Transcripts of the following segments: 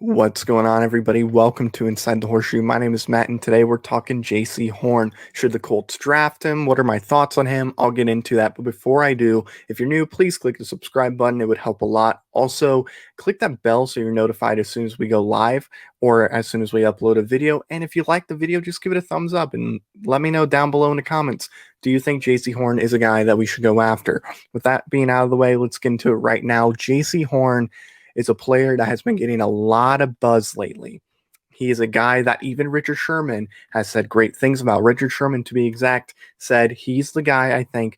What's going on, everybody? Welcome to Inside the Horseshoe. My name is Matt, and today we're talking Jaycee Horn. Should the Colts draft him? What are my thoughts on him? I'll get into that. But before I do, if you're new, please click the subscribe button. It would help a lot. Also, click that bell so you're notified as soon as we go live or as soon as we upload a video. And if you like the video, just give it a thumbs up and let me know down below in the comments. Do you think Jaycee Horn is a guy that we should go after? With that being out of the way, let's get into it right now. Jaycee Horn is a player that has been getting a lot of buzz lately. He is a guy that even Richard Sherman has said great things about. Richard Sherman, to be exact, said he's the guy I think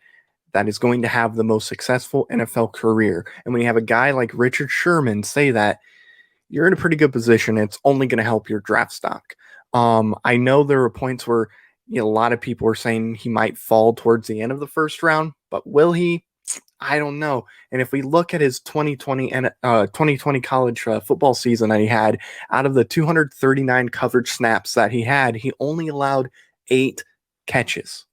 that is going to have the most successful NFL career. And when you have a guy like Richard Sherman say that, you're in a pretty good position. It's only going to help your draft stock. I know there were points where a lot of people were saying he might fall towards the end of the first round, but will he? I don't know. And if we look at his 2020 and 2020 college football season that he had, out of the 239 coverage snaps that he had, he only allowed 8 catches.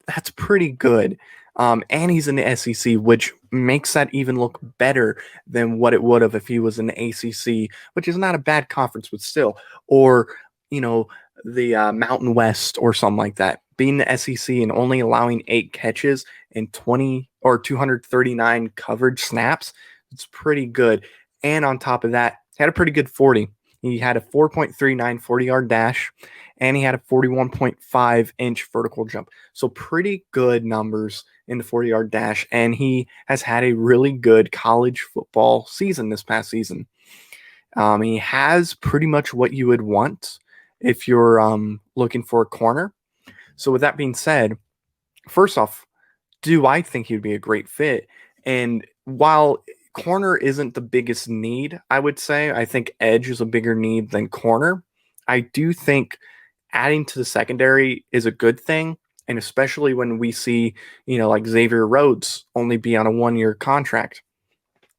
That's pretty good. And he's in the SEC, which makes that even look better than what it would have if he was in the ACC, which is not a bad conference, but still, or you know the Mountain West or something like that. Being the SEC and only allowing 8 catches and 20 or 239 coverage snaps, it's pretty good. And on top of that, he had a pretty good 40. He had a 4.39 40-yard dash, and he had a 41.5-inch vertical jump. So pretty good numbers in the 40-yard dash, and he has had a really good college football season this past season. He has pretty much what you would want if you're looking for a corner. So with that being said, first off, do I think he'd be a great fit? And while corner isn't the biggest need, I would say, I think edge is a bigger need than corner. I do think adding to the secondary is a good thing. And especially when we see, like Xavier Rhodes only be on a 1-year contract.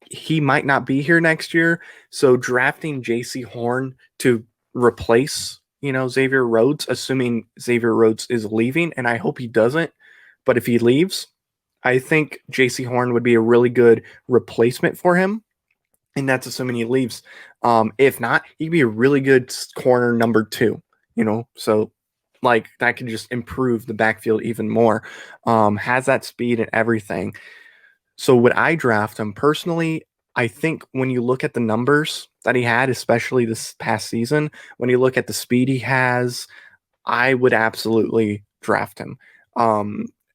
He might not be here next year. So drafting Jaycee Horn to replace, Xavier Rhodes, assuming Xavier Rhodes is leaving, and I hope he doesn't. But if he leaves, I think Jaycee Horn would be a really good replacement for him, and that's assuming he leaves. If not, he'd be a really good corner number 2. So like that could just improve the backfield even more. Has that speed and everything. So would I draft him personally? I think when you look at the numbers that he had, especially this past season, when you look at the speed he has, I would absolutely draft him.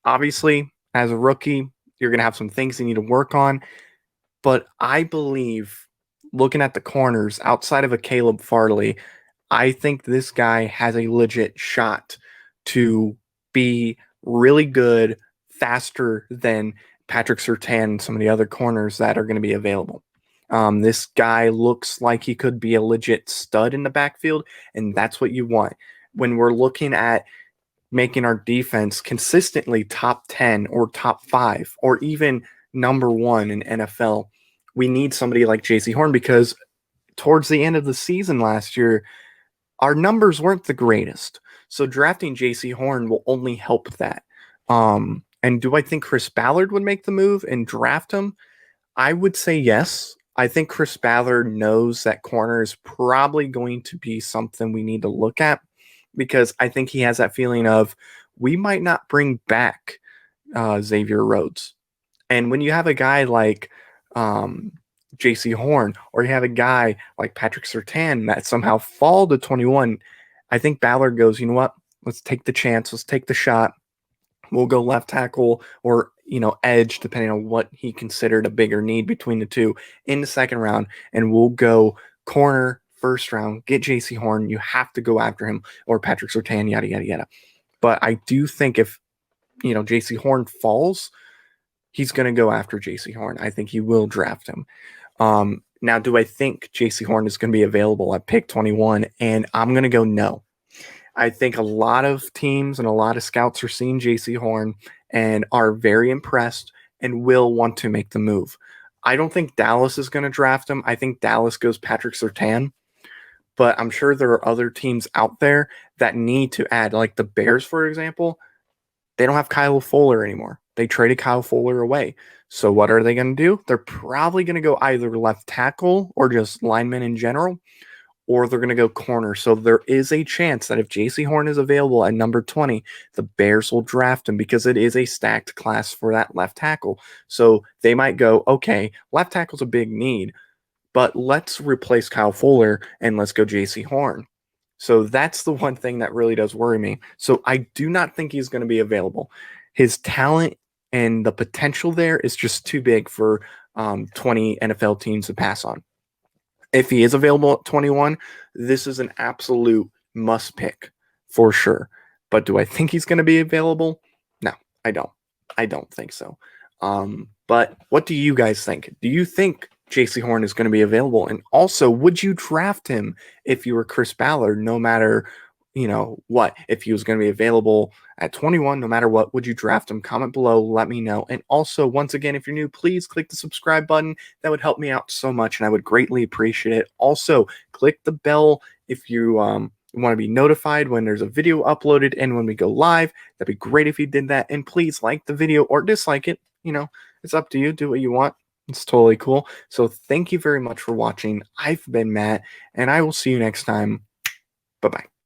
Obviously, as a rookie, you're going to have some things you need to work on. But I believe, looking at the corners outside of a Caleb Farley, I think this guy has a legit shot to be really good, faster than Patrick Surtain and some of the other corners that are going to be available. This guy looks like he could be a legit stud in the backfield, and that's what you want. When we're looking at making our defense consistently top 10 or top 5 or even number 1 in NFL, we need somebody like Jaycee Horn, because towards the end of the season last year, our numbers weren't the greatest. So drafting Jaycee Horn will only help that. And do I think Chris Ballard would make the move and draft him? I would say yes. I think Chris Ballard knows that corner is probably going to be something we need to look at, because I think he has that feeling of we might not bring back Xavier Rhodes. And when you have a guy like Jaycee Horn, or you have a guy like Patrick Surtain that somehow fall to 21, I think Ballard goes, you know what? Let's take the chance. Let's take the shot. We'll go left tackle or, edge, depending on what he considered a bigger need between the two in the second round. And we'll go corner first round, get Jaycee Horn. You have to go after him, or Patrick Surtain, yada, yada, yada. But I do think if, Jaycee Horn falls, he's going to go after Jaycee Horn. I think he will draft him. Now, do I think Jaycee Horn is going to be available at pick 21? And I'm going to go no. I think a lot of teams and a lot of scouts are seeing Jaycee Horn and are very impressed and will want to make the move. I don't think Dallas is going to draft him. I think Dallas goes Patrick Surtain, but I'm sure there are other teams out there that need to add, like the Bears, for example. They don't have Kyle Fuller anymore. They traded Kyle Fuller away. So what are they going to do? They're probably going to go either left tackle or just lineman in general, or they're going to go corner. So there is a chance that if Jaycee Horn is available at number 20, the Bears will draft him because it is a stacked class for that left tackle. So they might go, okay, left tackle's a big need, but let's replace Kyle Fuller and let's go Jaycee Horn. So that's the one thing that really does worry me. So I do not think he's going to be available. His talent and the potential there is just too big for 20 NFL teams to pass on. If he is available at 21, this is an absolute must pick for sure. But do I think he's going to be available? No, I don't. I don't think so. But what do you guys think? Do you think Jaycee Horn is going to be available? And also, would you draft him if you were Chris Ballard, no matter, what? If he was going to be available at 21, no matter what, would you draft him? Comment below, let me know. And also, once again, if you're new, please click the subscribe button. That would help me out so much, and I would greatly appreciate it. Also, click the bell if you want to be notified when there's a video uploaded and when we go live. That'd be great if you did that. And please like the video or dislike it. It's up to you. Do what you want. It's totally cool. So thank you very much for watching. I've been Matt, and I will see you next time. Bye-bye.